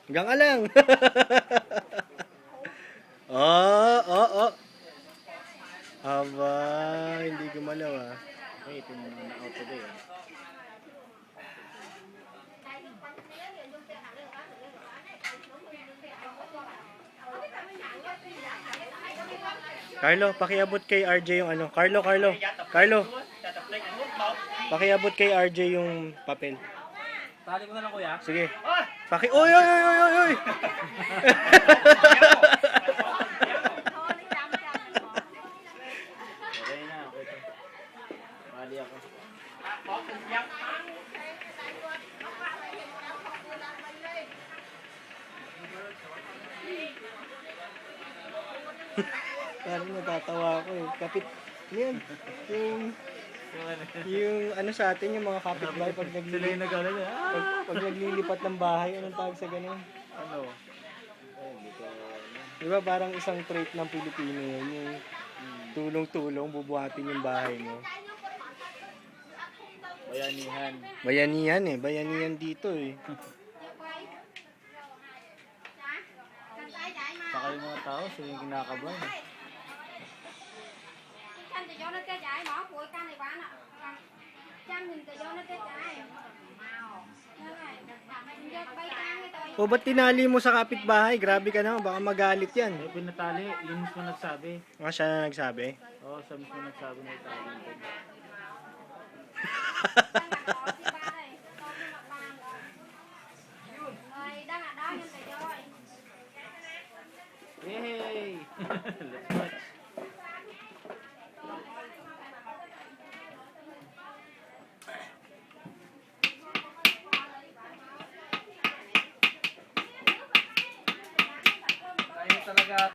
Hanggang ka lang. Oh, oh, oh. Aba, hindi gumalaw ah. Okay, ito yung na-out today. Carlo, pakiabot kay RJ yung ano. Carlo, Carlo. Carlo. Pakiabot kay RJ yung papel. Tali ko na lang kuya. Sige. Oy, oy, oy, oy, oy, oy. Okay na, okay to. Mali ako. Parang natatawa ako eh. Kapit, yan. Yung ano sa atin, yung mga kapitbahay pag Sila yung naglilipat, nag-alala. pag naglilipat ng bahay, anong tawag sa ganun? Ano? Ay, hindi ko... Di ba parang isang trait ng Pilipino yun, yung tulong-tulong, bubuhatin yung bahay mo. Bayanihan. Bayanihan eh, bayanihan dito eh. Saka yung mga tao, sila yung kinakabahan. Canh thì cho nó cái trái bỏ củi canh này bán ạ. Canh thì cho nó cái trái. O ba't tinali mo sa kapitbahay? Grabe ka naman, baka magalit yan. Eh, pinatali. Yung mismo nagsabi. Nga siya na nagsabi. Oo, siya mismo nagsabi na itali.